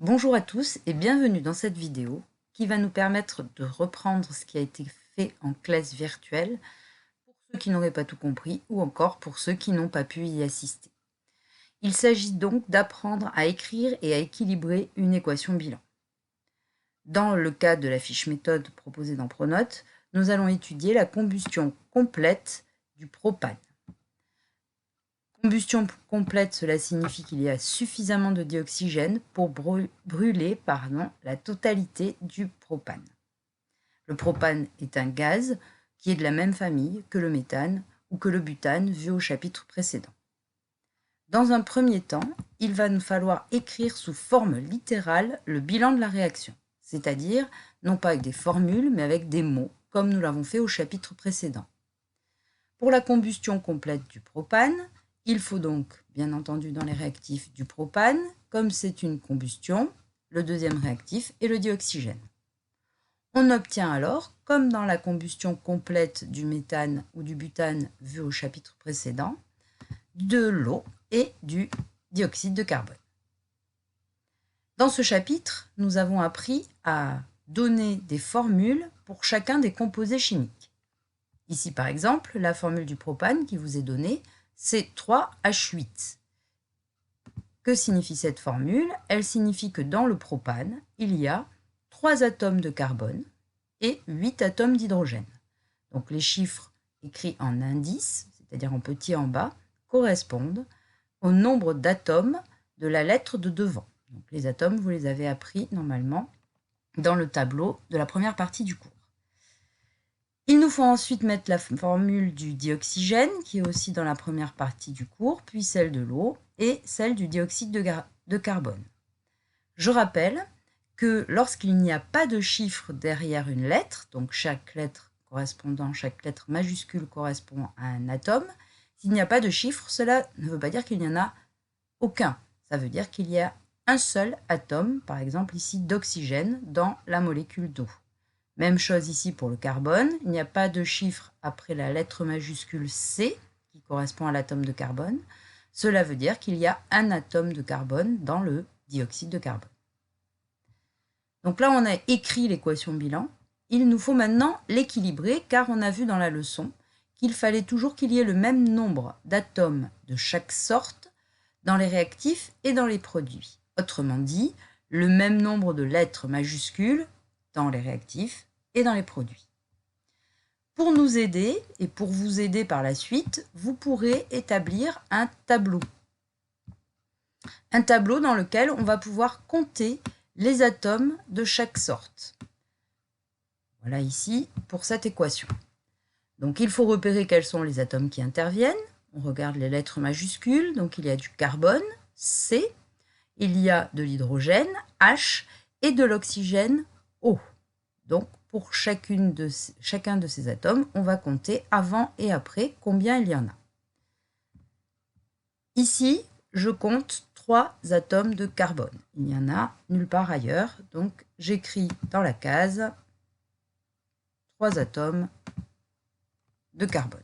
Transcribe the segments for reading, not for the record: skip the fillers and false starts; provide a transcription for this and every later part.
Bonjour à tous et bienvenue dans cette vidéo qui va nous permettre de reprendre ce qui a été fait en classe virtuelle pour ceux qui n'auraient pas tout compris ou encore pour ceux qui n'ont pas pu y assister. Il s'agit donc d'apprendre à écrire et à équilibrer une équation bilan. Dans le cas de la fiche méthode proposée dans Pronote, nous allons étudier la combustion complète du propane. Combustion complète, cela signifie qu'il y a suffisamment de dioxygène pour brûler la totalité du propane. Le propane est un gaz qui est de la même famille que le méthane ou que le butane vu au chapitre précédent. Dans un premier temps, il va nous falloir écrire sous forme littérale le bilan de la réaction, c'est-à-dire non pas avec des formules mais avec des mots, comme nous l'avons fait au chapitre précédent. Pour la combustion complète du propane, il faut donc, bien entendu, dans les réactifs du propane, comme c'est une combustion, le deuxième réactif est le dioxygène. On obtient alors, comme dans la combustion complète du méthane ou du butane vu au chapitre précédent, de l'eau et du dioxyde de carbone. Dans ce chapitre, nous avons appris à donner des formules pour chacun des composés chimiques. Ici, par exemple, la formule du propane qui vous est donnée, c'est 3H8. Que signifie cette formule? Elle signifie que dans le propane, il y a 3 atomes de carbone et 8 atomes d'hydrogène. Donc les chiffres écrits en indice, c'est-à-dire en petit en bas, correspondent au nombre d'atomes de la lettre de devant. Donc les atomes, vous les avez appris normalement dans le tableau de la première partie du cours. Il nous faut ensuite mettre la formule du dioxygène, qui est aussi dans la première partie du cours, puis celle de l'eau et celle du dioxyde de carbone. Je rappelle que lorsqu'il n'y a pas de chiffre derrière une lettre, donc chaque lettre majuscule correspond à un atome, s'il n'y a pas de chiffre, cela ne veut pas dire qu'il n'y en a aucun. Ça veut dire qu'il y a un seul atome, par exemple ici d'oxygène, dans la molécule d'eau. Même chose ici pour le carbone, il n'y a pas de chiffre après la lettre majuscule C, qui correspond à l'atome de carbone. Cela veut dire qu'il y a un atome de carbone dans le dioxyde de carbone. Donc là, on a écrit l'équation bilan. Il nous faut maintenant l'équilibrer, car on a vu dans la leçon qu'il fallait toujours qu'il y ait le même nombre d'atomes de chaque sorte dans les réactifs et dans les produits. Autrement dit, le même nombre de lettres majuscules dans les réactifs et dans les produits. Pour nous aider et pour vous aider par la suite, vous pourrez établir un tableau. Un tableau dans lequel on va pouvoir compter les atomes de chaque sorte. Voilà ici pour cette équation. Donc il faut repérer quels sont les atomes qui interviennent. On regarde les lettres majuscules, donc il y a du carbone, C, il y a de l'hydrogène, H, et de l'oxygène, O. Donc pour chacun de ces atomes, on va compter avant et après combien il y en a. Ici, je compte 3 atomes de carbone. Il n'y en a nulle part ailleurs, donc j'écris dans la case 3 atomes de carbone.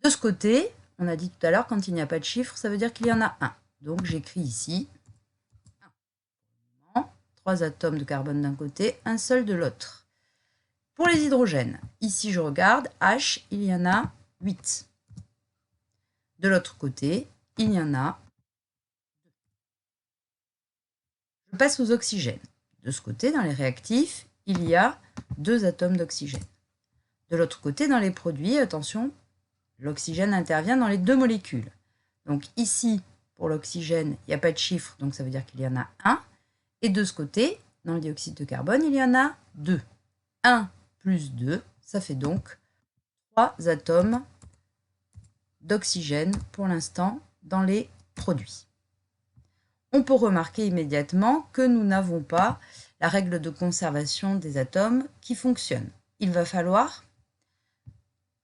De ce côté, on a dit tout à l'heure, quand il n'y a pas de chiffre, ça veut dire qu'il y en a un. Donc j'écris ici 3 atomes de carbone d'un côté, un seul de l'autre. Pour les hydrogènes, ici je regarde, H, il y en a 8. De l'autre côté, il y en a 2. Je passe aux oxygènes. De ce côté, dans les réactifs, il y a 2 atomes d'oxygène. De l'autre côté, dans les produits, attention, l'oxygène intervient dans les 2 molécules. Donc ici, pour l'oxygène, il n'y a pas de chiffre, donc ça veut dire qu'il y en a 1. Et de ce côté, dans le dioxyde de carbone, il y en a 2. 1 plus 2, ça fait donc 3 atomes d'oxygène pour l'instant dans les produits. On peut remarquer immédiatement que nous n'avons pas la règle de conservation des atomes qui fonctionne. Il va falloir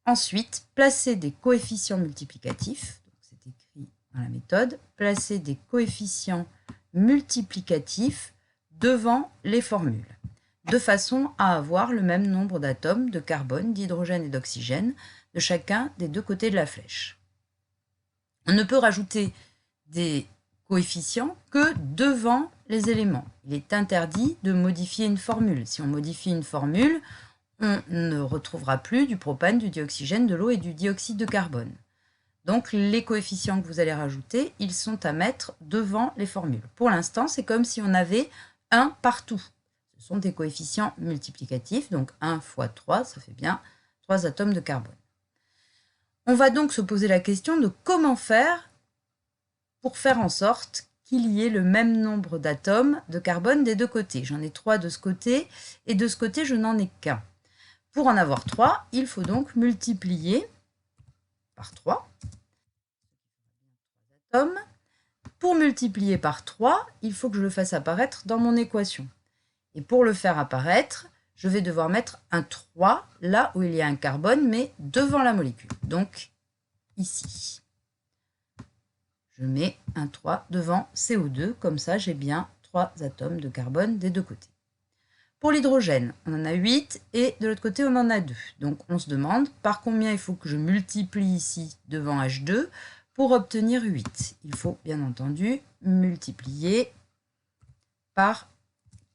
ensuite placer des coefficients multiplicatifs, c'est écrit dans la méthode, placer des coefficients multiplicatifs devant les formules, de façon à avoir le même nombre d'atomes de carbone, d'hydrogène et d'oxygène de chacun des 2 côtés de la flèche. On ne peut rajouter des coefficients que devant les éléments. Il est interdit de modifier une formule. Si on modifie une formule, on ne retrouvera plus du propane, du dioxygène, de l'eau et du dioxyde de carbone. Donc les coefficients que vous allez rajouter, ils sont à mettre devant les formules. Pour l'instant, c'est comme si on avait 1 partout. Ce sont des coefficients multiplicatifs, donc 1 fois 3, ça fait bien 3 atomes de carbone. On va donc se poser la question de comment faire pour faire en sorte qu'il y ait le même nombre d'atomes de carbone des deux côtés. J'en ai 3 de ce côté, et de ce côté, je n'en ai qu'un. Pour en avoir 3, il faut donc multiplier par 3 atomes. Pour multiplier par 3, il faut que je le fasse apparaître dans mon équation. Et pour le faire apparaître, je vais devoir mettre un 3 là où il y a un carbone, mais devant la molécule. Donc, ici. Je mets un 3 devant CO2, comme ça j'ai bien 3 atomes de carbone des deux côtés. Pour l'hydrogène, on en a 8 et de l'autre côté on en a 2. Donc on se demande par combien il faut que je multiplie ici devant H2 pour obtenir 8. Il faut bien entendu multiplier par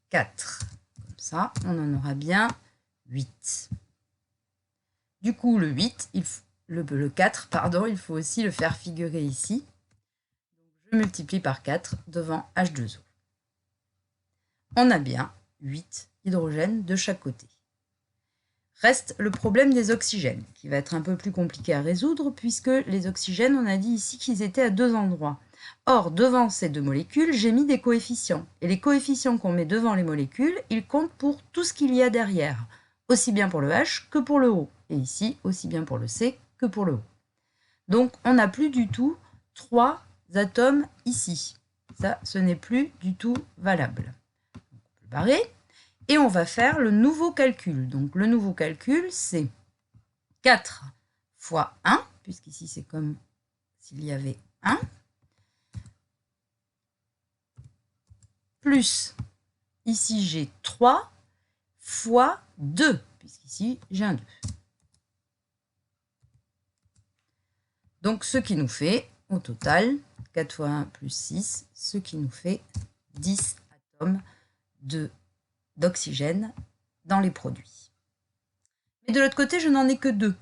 4. Comme ça, on en aura bien 8. Du coup, le 4, il faut aussi le faire figurer ici. Je multiplie par 4 devant H2O. On a bien 8 hydrogènes de chaque côté. Reste le problème des oxygènes, qui va être un peu plus compliqué à résoudre, puisque les oxygènes, on a dit ici qu'ils étaient à 2 endroits. Or, devant ces deux molécules, j'ai mis des coefficients. Et les coefficients qu'on met devant les molécules, ils comptent pour tout ce qu'il y a derrière, aussi bien pour le H que pour le O. Et ici, aussi bien pour le C que pour le O. Donc, on n'a plus du tout 3 atomes ici. Ça, ce n'est plus du tout valable. On peut le barrer. Et on va faire le nouveau calcul. Donc le nouveau calcul, c'est 4 fois 1, puisqu'ici c'est comme s'il y avait 1, plus, ici j'ai 3 fois 2, puisqu'ici j'ai un 2. Donc ce qui nous fait, au total, 4 fois 1 plus 6, ce qui nous fait 10 atomes d'oxygène dans les produits. Mais de l'autre côté, je n'en ai que 2.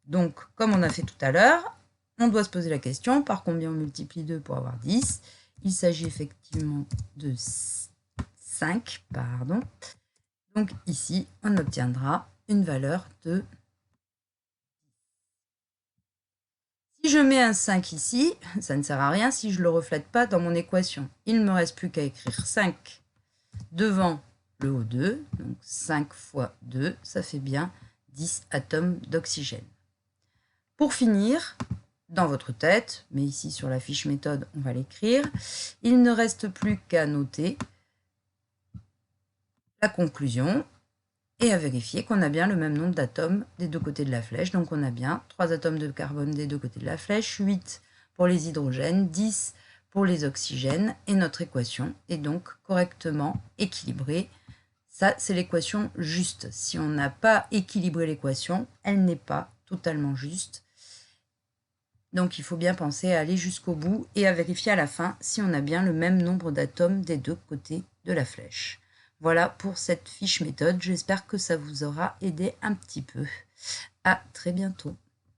Donc, comme on a fait tout à l'heure, on doit se poser la question, par combien on multiplie 2 pour avoir 10 ? Il s'agit effectivement de 5, pardon. Donc ici, on obtiendra une valeur de... Si je mets un 5 ici, ça ne sert à rien si je ne le reflète pas dans mon équation. Il ne me reste plus qu'à écrire 5 devant le O2, donc 5 fois 2, ça fait bien 10 atomes d'oxygène. Pour finir, dans votre tête, mais ici sur la fiche méthode, on va l'écrire, il ne reste plus qu'à noter la conclusion et à vérifier qu'on a bien le même nombre d'atomes des deux côtés de la flèche. Donc on a bien 3 atomes de carbone des deux côtés de la flèche, 8 pour les hydrogènes, 10 pour les oxygènes, et notre équation est donc correctement équilibrée. Ça, c'est l'équation juste. Si on n'a pas équilibré l'équation, elle n'est pas totalement juste. Donc il faut bien penser à aller jusqu'au bout et à vérifier à la fin si on a bien le même nombre d'atomes des deux côtés de la flèche. Voilà pour cette fiche méthode. J'espère que ça vous aura aidé un petit peu. À très bientôt.